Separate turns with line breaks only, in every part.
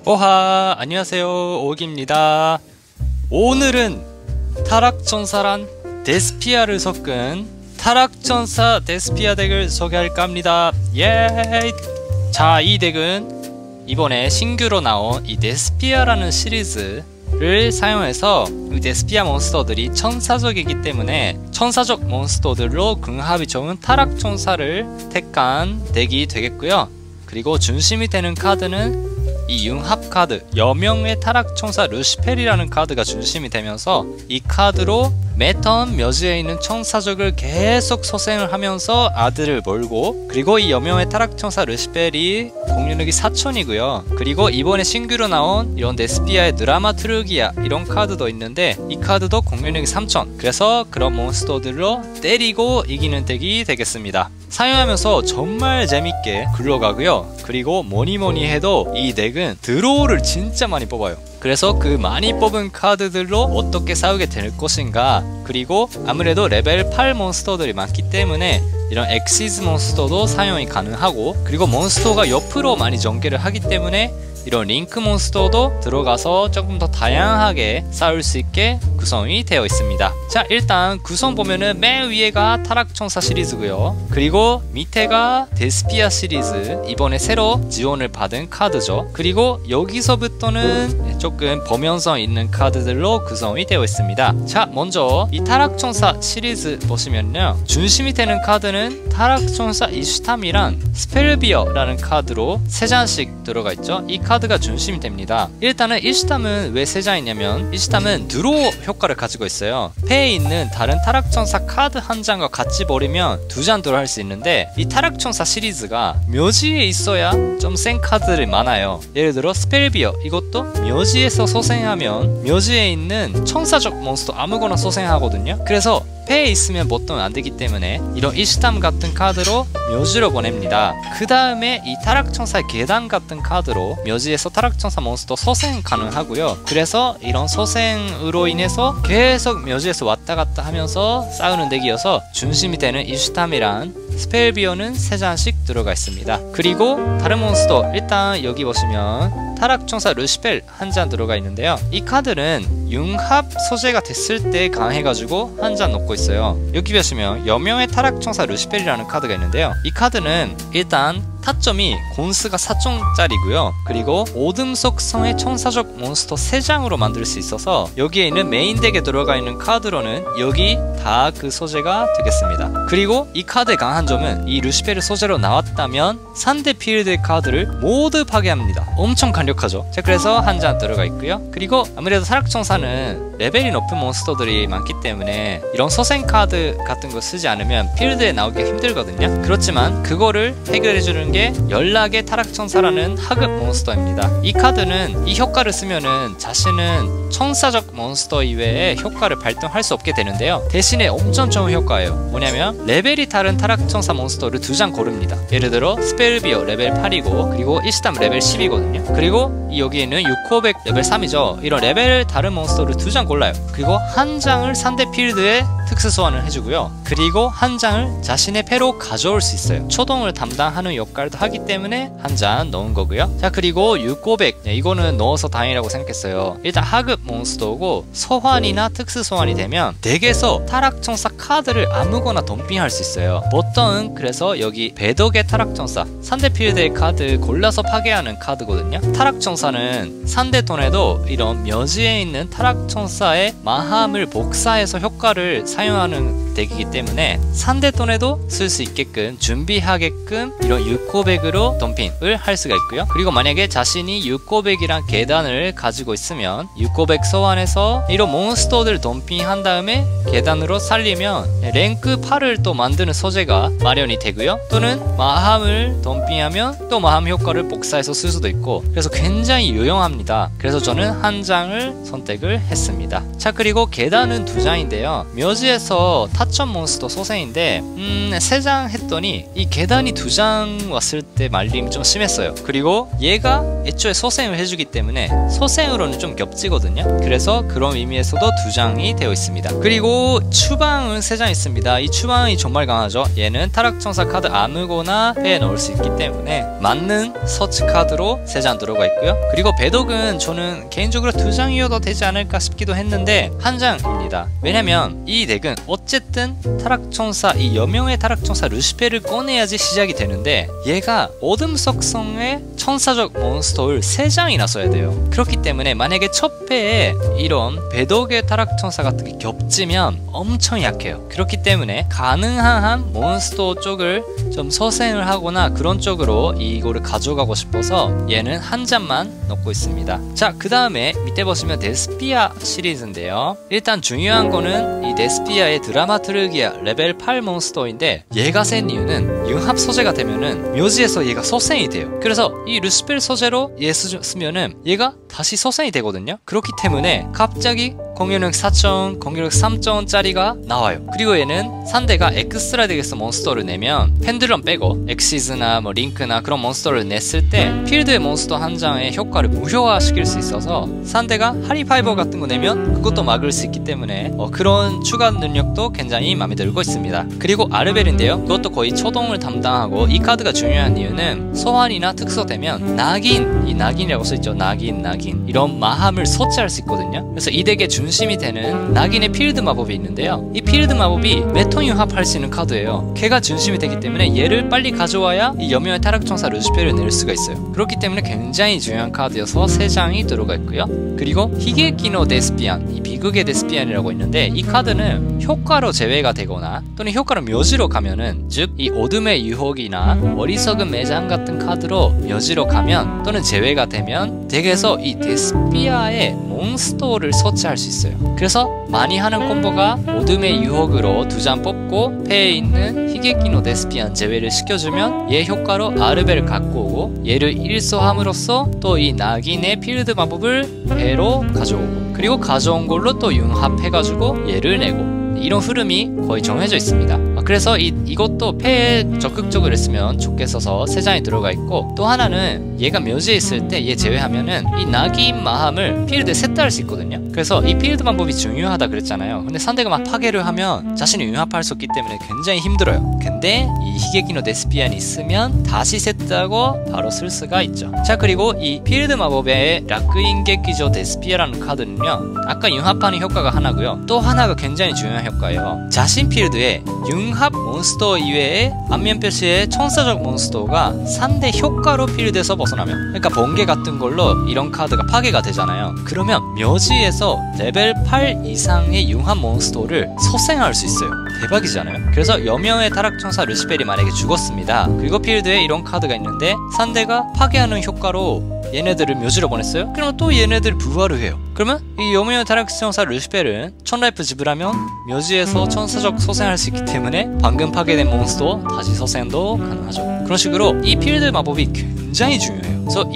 오하, 안녕하세요, 오기입니다. 오늘은 타락천사란 데스피아를 섞은 타락천사 데스피아 덱을 소개할까 합니다. 예! 자, 이 덱은 이번에 신규로 나온 이 데스피아라는 시리즈를 사용해서 이 데스피아 몬스터들이 천사적이기 때문에 천사적 몬스터들로 궁합이 좋은 타락천사를 택한 덱이 되겠고요. 그리고 중심이 되는 카드는 이 융합 카드, 여명의 타락천사 루시펠이라는 카드가 중심이 되면서 이 카드로 매턴 묘지에 있는 천사적을 계속 소생을 하면서 아들을 몰고, 그리고 이 여명의 타락천사 루시펠이 공격력이 4000이고요 그리고 이번에 신규로 나온 이런 데스피아의 드라마트루기아 이런 카드도 있는데 이 카드도 공격력이 3000, 그래서 그런 몬스터들로 때리고 이기는 덱이 되겠습니다. 사용하면서 정말 재밌게 굴러가고요. 그리고 뭐니뭐니 해도 이 덱은 드로우를 진짜 많이 뽑아요. 그래서 그 많이 뽑은 카드들로 어떻게 싸우게 될 것인가, 그리고 아무래도 레벨 8 몬스터들이 많기 때문에 이런 엑시즈 몬스터도 사용이 가능하고, 그리고 몬스터가 옆으로 많이 전개를 하기 때문에 이런 링크 몬스터도 들어가서 조금 더 다양하게 싸울 수 있게 구성이 되어 있습니다. 자, 일단 구성 보면은 맨 위에가 타락천사 시리즈고요. 그리고 밑에가 데스피아 시리즈, 이번에 새로 지원을 받은 카드죠. 그리고 여기서부터는 조금 범용성 있는 카드들로 구성이 되어 있습니다. 자, 먼저 이 타락천사 시리즈 보시면요, 중심이 되는 카드는 타락천사 이슈탐이랑 스펠비어라는 카드로 3장씩 들어가 있죠. 이 카드가 중심이 됩니다. 일단은 이슈탐은 왜 3장이냐면, 이슈탐은 드로우 효과를 가지고 있어요. 패에 있는 다른 타락천사 카드 한 장과 같이 버리면 2장 들어갈 수 있는데, 이 타락천사 시리즈가 묘지에 있어야 좀 센 카드들이 많아요. 예를 들어 스펠비어, 이것도 묘지에서 소생하면 묘지에 있는 천사적 몬스터 아무거나 소생하거든요. 그래서 패에 있으면 보통 안되기 때문에 이런 이슈탐 같은 카드로 묘지로 보냅니다. 그 다음에 이 타락천사의 계단 같은 카드로 묘지에서 타락천사 몬스터 소생 가능하고요. 그래서 이런 소생으로 인해서 계속 묘지에서 왔다갔다 하면서 싸우는 덱이어서 중심이 되는 이슈탐이란 스펠비어는 3장씩 들어가 있습니다. 그리고 다른 몬스터, 일단 여기 보시면 타락천사 루시펠 한 장 들어가 있는데요. 이 카드는 융합 소재가 됐을 때 강해가지고 한 장 넣고 있어요. 여기 보시면 여명의 타락천사 루시펠이라는 카드가 있는데요. 이 카드는 일단 타점이 곤스가 4점짜리고요. 그리고 오듬 속성의 천사적 몬스터 3장으로 만들 수 있어서 여기에 있는 메인 덱에 들어가 있는 카드로는 여기 다 그 소재가 되겠습니다. 그리고 이 카드의 강한 점은 이 루시펠을 소재로 나왔다면 상대 필드의 카드를 모두 파괴합니다. 엄청 강력하죠. 자, 그래서 한 장 들어가 있고요. 그리고 아무래도 타락천사는 레벨이 높은 몬스터들이 많기 때문에 이런 소생 카드 같은 거 쓰지 않으면 필드에 나오기 힘들거든요. 그렇지만 그거를 해결해주는 게 연락의 타락천사라는 하급 몬스터입니다. 이 카드는 이 효과를 쓰면은 자신은 천사적 몬스터 이외에 효과를 발동할 수 없게 되는데요. 대신에 엄청 좋은 효과예요. 뭐냐면 레벨이 다른 타락천사 몬스터를 2장 고릅니다. 예를 들어 스펠비어 레벨 8이고 그리고 이슈탐 레벨 10이거든요. 그리고 여기에는 유코백 레벨 3이죠. 이런 레벨 다른 몬스터를 2장 골라요. 그리고 한 장을 상대 필드에 특수 소환을 해주고요. 그리고 한 장을 자신의 패로 가져올 수 있어요. 초동을 담당하는 역할도 하기 때문에 한 장 넣은 거고요. 자, 그리고 유코백, 이거는 넣어서 다행이라고 생각했어요. 일단 하급 몬스터고 소환이나 특수 소환이 되면 덱에서 타락천사 카드를 아무거나 덤핑할 수 있어요. 보통은 그래서 여기 배덕의 타락천사, 상대 필드의 카드 골라서 파괴하는 카드거든요. 타락천사는 상대 턴에도 이런 묘지에 있는 타락천사의 마함을 복사해서 효과를 사용하는 덱이기 때문에 상대 턴에도 쓸 수 있게끔 준비하게끔 이런 유코백으로 덤핑을 할 수가 있고요. 그리고 만약에 자신이 유코백이랑 계단을 가지고 있으면 유코백 소환해서 이런 몬스터들 덤핑한 다음에 계단으로 살리면 랭크 8을 또 만드는 소재가 마련이 되고요. 또는 마함을 덤핑하면 또 마함 효과를 복사해서 쓸 수도 있고, 그래서 굉장히 유용합니다. 그래서 저는 한 장을 선택을 했습니다. 자, 그리고 계단은 2장인데요. 묘지에서 4천 몬스터 소생인데 3장 했더니 이 계단이 2장 왔을 때 말림이 좀 심했어요. 그리고 얘가 애초에 소생을 해주기 때문에 소생으로는 좀 겹치거든요. 그래서 그런 의미에서도 2장이 되어 있습니다. 그리고 추방은 3장 있습니다. 이 추방이 정말 강하죠. 얘는 타락천사 카드 아무거나 배에 넣을 수 있기 때문에 맞는 서치 카드로 3장 들어가 있고요. 그리고 배독은 저는 개인적으로 2장이어도 되지 않을까 싶기도 했는데 1장입니다. 왜냐면 이 덱은 어쨌든 타락천사, 이 여명의 타락천사 루시페를 꺼내야지 시작이 되는데 얘가 어둠 속성의 천사적 몬스터를 3장이나 써야 돼요. 그렇기 때문에 만약에 첫 패에 이런 배독의 타락천사 같은 게 겹치면 엄청 약해요. 그렇기 때문에 가능한 한 몬스터 쪽을 좀 서생을 하거나 그런 쪽으로 이거를 가져가고 싶어서 얘는 1장만 넣고 있습니다. 자, 그 다음에 밑에 보시면 데스피아 시리즈인데요. 일단 중요한 거는 이 데스피아의 드라마트르기아 레벨 8 몬스터인데 얘가 센 이유는 융합 소재가 되면은 묘지에서 얘가 소생이 돼요. 그래서 이 루스펠 소재로 얘 쓰면은 얘가 다시 소생이 되거든요. 그렇기 때문에 갑자기 공격력 4천, 공격력 3천짜리가 나와요. 그리고 얘는 상대가 엑스트라 덱에서 몬스터를 내면 펜들럼 빼고 엑시즈나 뭐 링크나 그런 몬스터를 냈을 때 필드의 몬스터 한 장의 효과를 무효화시킬 수 있어서 상대가 하리파이버 같은 거 내면 그것도 막을 수 있기 때문에 그런 추가 능력도 굉장히 마음에 들고 있습니다. 그리고 아르벨인데요. 그것도 거의 초동을 담당하고 이 카드가 중요한 이유는 소환이나 특수되면 낙인, 이 낙인이라고 써있죠. 낙인 이런 마함을 소치할 수 있거든요. 그래서 이 덱의 중심이 되는 낙인의 필드 마법이 있는데요. 이 필드 마법이 매통 융합할 수 있는 카드예요. 걔가 중심이 되기 때문에 얘를 빨리 가져와야 이 여명의 타락천사 루시페를 낼 수가 있어요. 그렇기 때문에 굉장히 중요한 카드여서 3장이 들어가 있고요. 그리고 히게키노 데스피안, 이 비극의 데스피안이라고 있는데 이 카드는 효과로 제외가 되거나 또는 효과로 묘지로 가면은, 즉 이 어둠의 유혹이나 어리석은 매장 같은 카드로 묘지로 가면 또는 제외가 되면 덱에서 이 데스피아의 몬스터를 서치할 수 있어요. 그래서 많이 하는 콤보가 어둠의 유혹으로 2장 뽑고 패에 있는 히게키노 데스피안 제외를 시켜주면 얘 효과로 아르벨을 갖고 오고 얘를 일소함으로써 또 이 낙인의 필드 마법을 배로 가져오고 그리고 가져온 걸로 또 융합해가지고 얘를 내고 이런 흐름이 거의 정해져 있습니다. 그래서 이것도 패에 적극적으로 했으면 좋겠어서 3장이 들어가 있고, 또 하나는 얘가 묘지에 있을 때 얘 제외하면은 이 낙인 마함을 필드에 셋다 할 수 있거든요. 그래서 이 필드 방법이 중요하다 그랬잖아요. 근데 상대가 막 파괴를 하면 자신이 융합할 수 없기 때문에 굉장히 힘들어요. 근데 이 히게키노 데스피안이 있으면 다시 셋다고 바로 쓸 수가 있죠. 자, 그리고 이 필드 마법의 라크인게키조 데스피아라는 카드는요, 아까 융합하는 효과가 하나고요, 또 하나가 굉장히 중요한 효과예요. 자신 필드에 융합 몬스터 이외에 앞면 표시의 천사적 몬스터가 상대 효과로 필드에서 벗어나면, 그러니까 번개 같은 걸로 이런 카드가 파괴가 되잖아요. 그러면 묘지에서 레벨 8 이상의 융합 몬스터를 소생할 수 있어요. 대박이잖아요. 그래서 여명의 타락천사 루시펠이 만약에 죽었습니다. 그리고 필드에 이런 카드가 있는데 상대가 파괴하는 효과로 얘네들을 묘지로 보냈어요. 그러면 또 얘네들 부활을 해요. 그러면 이 여명의 타락천사 루시펠은 1000라이프 지불하면 묘지에서 천사적 소생할 수 있기 때문에 방금 파괴된 몬스터 다시 소생도 가능하죠. 그런 식으로 이 필드 마법이 굉장히 중요해요. 그래서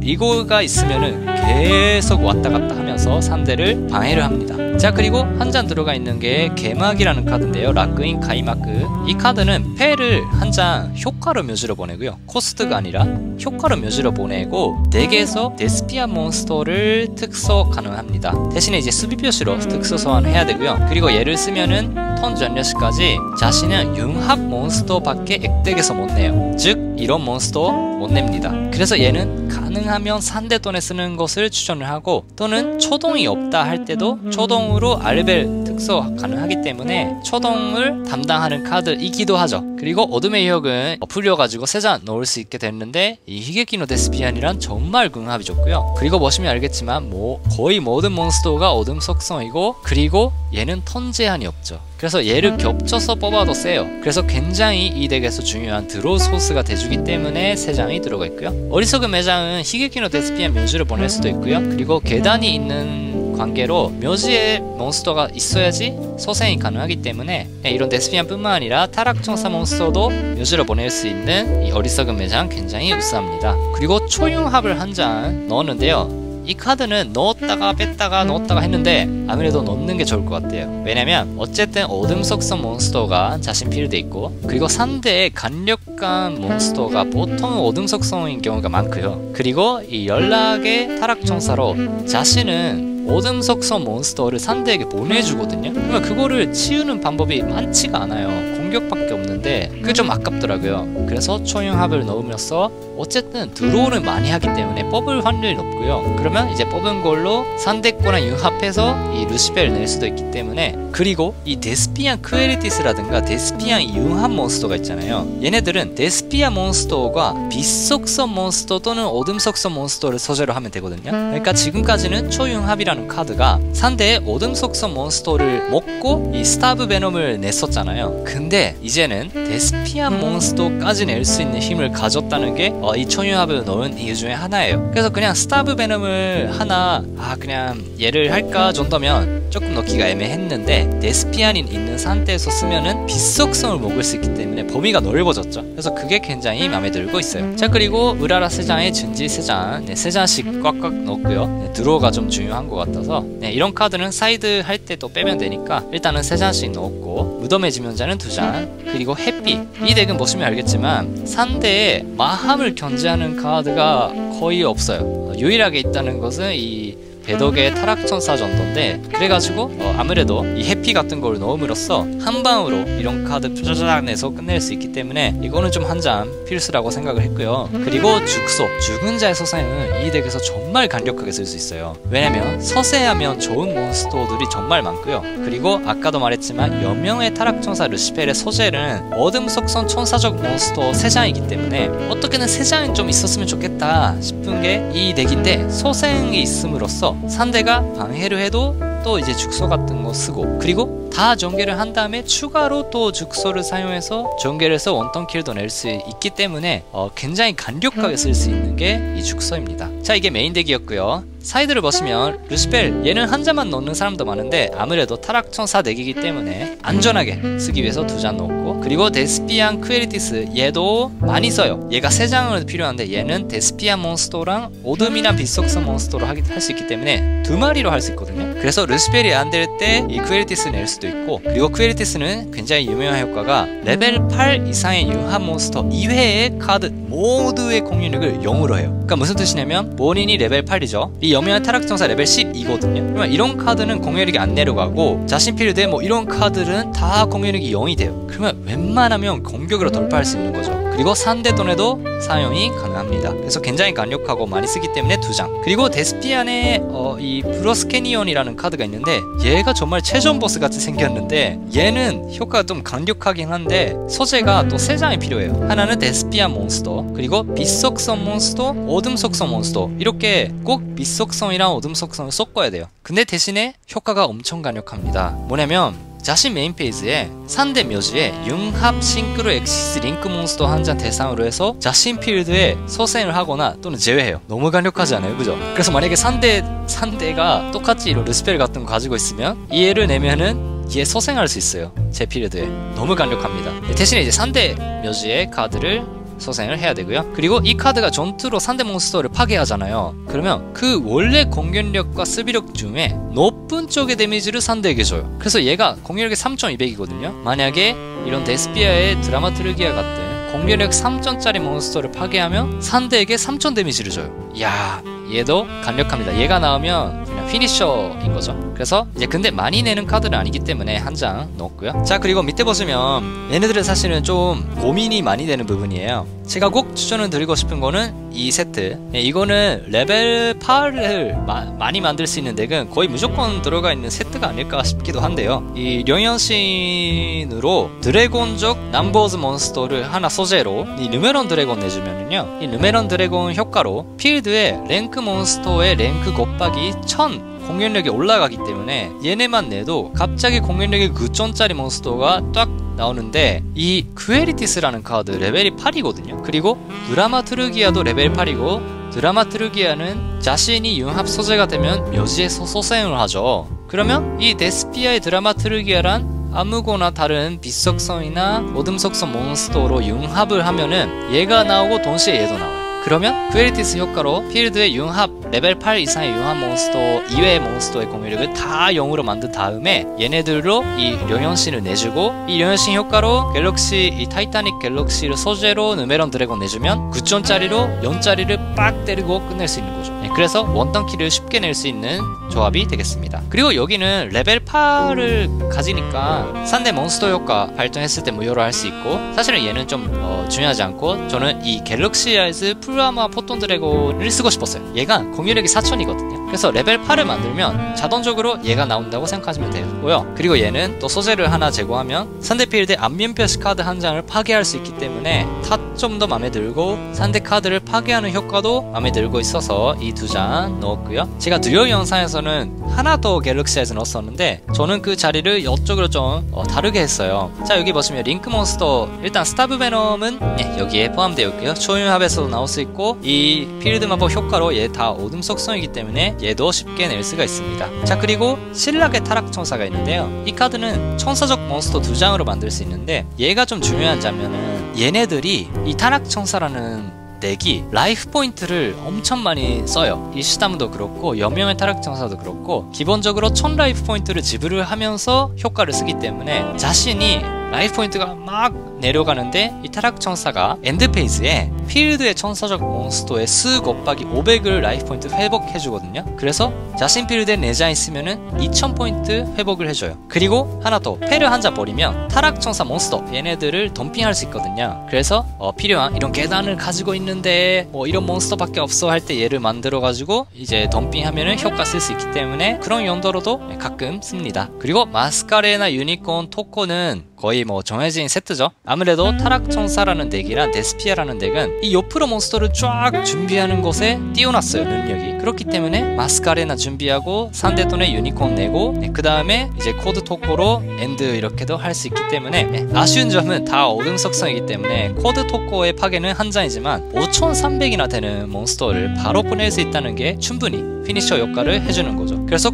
이거가 있으면은 계속 왔다 갔다 하면서 상대를 방해를 합니다. 자, 그리고 한 장 들어가 있는 게 개막이라는 카드인데요. 라크인 가이마크. 이 카드는 패를 한 장 효과로 묘지로 보내고요, 코스트가 아니라 효과로 묘지로 보내고 덱에서 데스피아 몬스터를 특소 가능합니다. 대신에 이제 수비 표시로 특수 소환해야 되고요. 그리고 얘를 쓰면은 턴 전여시까지 자신은 융합 몬스터밖에 액덱에서 못 내요. 즉 이런 몬스터 못 냅니다. 그래서 얘는 가능하면 상대 돈에 쓰는 것을 추천을 하고, 또는 초동이 없다 할 때도 초동으로 아르벨 특수 가능하기 때문에 초동을 담당하는 카드이기도 하죠. 그리고 어둠의 유혹은 풀려가지고 3장 넣을 수 있게 됐는데 이 히게키노 데스피안이란 정말 궁합이 좋고요. 그리고 보시면 알겠지만 거의 모든 몬스터가 어둠 속성이고, 그리고 얘는 턴 제한이 없죠. 그래서 얘를 겹쳐서 뽑아도 세요. 그래서 굉장히 이 덱에서 중요한 드로우 소스가 돼주기 때문에 3장이 들어가 있고요. 어리석은 매장은 히게키노 데스피안 묘지를 보낼 수도 있고요. 그리고 계단이 있는 관계로 묘지에 몬스터가 있어야지 소생이 가능하기 때문에 이런 데스피안 뿐만 아니라 타락천사 몬스터도 묘지로 보낼 수 있는 이 어리석은 매장 굉장히 우수합니다. 그리고 초융합을 한 장 넣었는데요, 이 카드는 넣었다가 뺐다가 넣었다가 했는데 아무래도 넣는 게 좋을 것 같아요. 왜냐면 어쨌든 어둠 속성 몬스터가 자신 필드에 있고, 그리고 상대의 강력한 몬스터가 보통 어둠 속성인 경우가 많고요. 그리고 이 연락의 타락천사로 자신은 어둠 속성 몬스터를 상대에게 보내주거든요. 그러면 그거를 치우는 방법이 많지가 않아요. 공격밖에 없는데 그게 좀 아깝더라고요. 그래서 초융합을 넣으면서 어쨌든 드로우를 많이 하기 때문에 뽑을 확률이 높고요. 그러면 이제 뽑은 걸로 상대 거랑 융합해서 이 루시벨을 낼 수도 있기 때문에, 그리고 이 데스피안 크에리티스라든가 데스피안 융합 몬스터가 있잖아요. 얘네들은 데스피아 몬스터가 빛속성 몬스터 또는 어둠 속성 몬스터를 소재로 하면 되거든요. 그러니까 지금까지는 초융합이라는 카드가 상대의 어둠 속성 몬스터를 먹고 이 스타브 베놈을 냈었잖아요. 근데 이제는 데스피안 몬스터까지 낼 수 있는 힘을 가졌다는 게 이 초융합을 넣은 이유 중에 하나예요. 그래서 그냥 스타브 베놈을 하나 그냥 얘를 할까 정도면 조금 넣기가 애매했는데, 데스피안이 있는 상태에서 쓰면은 빛속성을 먹을 수 있기 때문에 범위가 넓어졌죠. 그래서 그게 굉장히 마음에 들고 있어요. 자, 그리고 으라라 3장에 준지 3장, 3장씩 꽉꽉 넣었고요. 드로우가 좀 중요한 것 같아서 이런 카드는 사이드 할 때 또 빼면 되니까 일단은 3장씩 넣었고, 무덤의 지면자는 2장, 그리고 햇빛. 이 덱은 보시면 알겠지만 상대의 마함을 견제하는 카드가 거의 없어요. 유일하게 있다는 것은 이 배덕의 타락천사 정도인데, 그래가지고 아무래도 이 해피 같은 걸 넣음으로써 한 방으로 이런 카드 뾰자작 내서 끝낼 수 있기 때문에 이거는 좀 한 장 필수라고 생각을 했고요. 그리고 죽소, 죽은 자의 서세는 이 덱에서 정말 강력하게 쓸 수 있어요. 왜냐면 서세하면 좋은 몬스터들이 정말 많고요. 그리고 아까도 말했지만 여명의 타락천사 루시펠의 소재는 어둠 속성 천사적 몬스터 3장이기 때문에 어떻게든 3장은 좀 있었으면 좋겠다 싶은 게 이 덱인데, 소생이 있음으로써 상대가 방해를 해도 또 이제 죽소 같은 거 쓰고, 그리고 다 전개를 한 다음에 추가로 또 죽소를 사용해서 전개를 해서 원턴 킬도 낼 수 있기 때문에 굉장히 강력하게 쓸 수 있는 게 이 죽소입니다. 자, 이게 메인 덱이었고요. 사이드를 보시면 루시펠, 얘는 한 잔만 넣는 사람도 많은데 아무래도 타락천사 덱이기 때문에 안전하게 쓰기 위해서 2장 넣었고, 그리고 데스피안 크에리티스, 얘도 많이 써요. 얘가 3장은 필요한데 얘는 데스피안 몬스터랑 오둠이나 빛속성 몬스터로 할 수 있기 때문에 2마리로 할 수 있거든요. 그래서 루시펠이 안 될 때 이 크에리티스 낼 수도 있고, 그리고 크에리티스는 굉장히 유명한 효과가 레벨 8 이상의 융합 몬스터 이외의 카드 모두의 공격력을 0으로 해요. 그러니까 무슨 뜻이냐면 본인이 레벨 8이죠. 이 여명의 타락천사 레벨 10이거든요. 그러면 이런 카드는 공격력이 안 내려가고, 자신 필드에 뭐 이런 카드는 다 공격력이 0이 돼요. 그러면 웬만하면 공격으로 돌파할 수 있는 거죠. 그리고 상대 돈에도 사용이 가능합니다. 그래서 굉장히 강력하고 많이 쓰기 때문에 2장. 그리고 데스피안의 이 브로스캐니언이라는 카드가 있는데, 얘가 정말 최전 보스 같이 생겼는데 얘는 효과가 좀 강력하긴 한데 소재가 또 3장이 필요해요. 하나는 데스피안 몬스터, 그리고 빛속성 몬스터, 어둠 속성 몬스터, 이렇게 꼭 빛속성이랑 어둠 속성을 섞어야 돼요. 근데 대신에 효과가 엄청 강력합니다. 뭐냐면 자신 메인 페이지에 상대 묘지에 융합 싱크로 엑시스 링크 몬스터 한 장 대상으로 해서 자신 필드에 소생을 하거나 또는 제외해요. 너무 강력하지 않아요? 그죠? 그래서 만약에 상대가 똑같이 이런 루시펠 같은 거 가지고 있으면 이 애를 내면은 얘 소생할 수 있어요. 제 필드에. 너무 강력합니다. 대신에 이제 상대 묘지의 카드를 소생을 해야 되고요. 그리고 이 카드가 전투로 상대 몬스터를 파괴하잖아요. 그러면 그 원래 공격력과 수비력 중에 높은 쪽의 데미지를 상대에게 줘요. 그래서 얘가 공격력이 3200이거든요. 만약에 이런 데스피아의 드라마트르기아 같은 공격력 3000짜리 몬스터를 파괴하면 상대에게 3000 데미지를 줘요. 이야, 얘도 강력합니다. 얘가 나오면 그냥 피니셔인 거죠. 그래서 이제 근데 많이 내는 카드는 아니기 때문에 한 장 넣었고요. 자, 그리고 밑에 보시면 얘네들은 사실은 좀 고민이 많이 되는 부분이에요. 제가 꼭 추천을 드리고 싶은 거는 이 세트. 이거는 레벨 8을 많이 만들 수 있는 덱은 거의 무조건 들어가 있는 세트가 아닐까 싶기도 한데요. 이 령연신으로 드래곤족 남보즈 몬스터를 하나 소재로 이 르메론 드래곤 내주면은요, 이 르메론 드래곤 효과로 필드에 랭크 몬스터의 랭크 곱하기 1000 공격력이 올라가기 때문에 얘네만 내도 갑자기 공격력이 9,000짜리 몬스터가 딱 나오는데, 이 크에리티스라는 카드 레벨이 8이거든요. 그리고 드라마트르기아도 레벨 8이고, 드라마트르기아는 자신이 융합 소재가 되면 묘지에서 소생을 하죠. 그러면 이 데스피아의 드라마트르기아란 아무거나 다른 빛속성이나 어둠속성 몬스터로 융합을 하면은 얘가 나오고 동시에 얘도 나와요. 그러면 퀄리티스 효과로 필드의 융합 레벨 8 이상의 융합 몬스터 이외의 몬스터의 공유력을 다 0으로 만든 다음에 얘네들로 이 령현신을 내주고 이 령현신 효과로 갤럭시 이 타이타닉 갤럭시를 소재로 누메론 드래곤 내주면 9점짜리로 0짜리를 빡 때리고 끝낼 수 있는 거죠. 그래서 원턴키를 쉽게 낼 수 있는 조합이 되겠습니다. 그리고 여기는 레벨 8을 가지니까 상대 몬스터 효과 발동했을 때 무효로 할 수 있고 사실은 얘는 좀 중요하지 않고 저는 이 갤럭시 아이즈 풀아마 포톤 드래곤을 쓰고 싶었어요. 얘가 공유력이 4000이거든요. 그래서 레벨 8을 만들면 자동적으로 얘가 나온다고 생각하시면 되고요. 그리고 얘는 또 소재를 하나 제거하면 상대 필드의 안면 표시 카드 한 장을 파괴할 수 있기 때문에 타점도 마음에 들고 상대 카드를 파괴하는 효과도 마음에 들고 있어서 이 두 장 넣었고요. 제가 듀얼 영상에서는 하나 더 갤럭시 아이즈 넣었었는데 저는 그 자리를 이쪽으로 좀 다르게 했어요. 자, 여기 보시면 링크 몬스터 일단 스타브 베놈은 여기에 포함되어 있고요. 초융합에서도 나올 수 있고 이 필드 마법 효과로 얘 다 어둠 속성이기 때문에 얘도 쉽게 낼 수가 있습니다. 자, 그리고 신락의 타락 천사가 있는데요. 이 카드는 천사적 몬스터 두 장으로 만들 수 있는데 얘가 좀 중요한 장면은 얘네들이 이 타락 천사라는 덱이 라이프 포인트를 엄청 많이 써요. 이 시담도 그렇고 여명의 타락천사도 그렇고 기본적으로 1000 라이프 포인트를 지불을 하면서 효과를 쓰기 때문에 자신이 라이프 포인트가 막 내려가는데 이 타락천사가 엔드 페이지에 필드의 천사적 몬스터의 수 곱하기 500을 라이프 포인트 회복해주거든요. 그래서 자신 필드에 4장 있으면은 2000포인트 회복을 해줘요. 그리고 하나 더 패를 한 장 버리면 타락천사 몬스터 얘네들을 덤핑할 수 있거든요. 그래서 필요한 이런 계단을 가지고 있는데 뭐 이런 몬스터밖에 없어 할 때 얘를 만들어 가지고 이제 덤핑하면은 효과 쓸 수 있기 때문에 그런 용도로도 가끔 씁니다. 그리고 마스카레나 유니콘 토코는 거의 뭐 정해진 세트죠. 아무래도 타락천사라는 덱이랑 데스피아라는 덱은 이 요프로 몬스터를 쫙 준비하는 것에 띄워놨어요, 능력이. 그렇기 때문에 마스카레나 준비하고 상대돈에 유니콘 내고 그 다음에 이제 코드 토코로 엔드 이렇게도 할 수 있기 때문에 아쉬운 점은 다 어둠 속성이기 때문에 코드 토코의 파괴는 한 장이지만 5300이나 되는 몬스터를 바로 보낼 수 있다는 게 충분히 피니셔 효과를 해주는 거죠. 그래서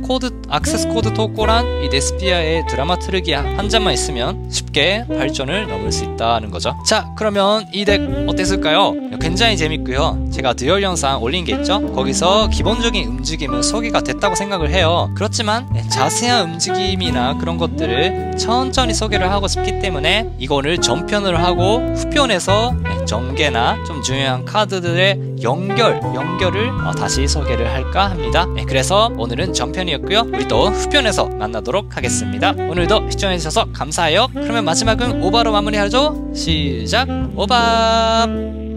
액세스 코드 토코랑 이 데스피아의 드라마 트르기아 한 장만 있으면 쉽게 발전을 넘을 수 있다는 거죠. 자, 그러면 이 덱 어땠을까요? 굉장히 재밌고요. 제가 듀얼 영상 올린 게 있죠? 거기서 기본적인 움직임은 소개가 됐다고 생각을 해요. 그렇지만 자세한 움직임이나 그런 것들을 천천히 소개를 하고 싶기 때문에 이거를 전편을 하고 후편에서 전개나 좀 중요한 카드들의 연결을 다시 소개를 할까 합니다. 그래서 오늘은 전편이었고요. 우리 또 후편에서 만나도록 하겠습니다. 오늘도 시청해주셔서 감사해요. 그러면 마지막은 오바로 마무리하죠. 시작! 오바!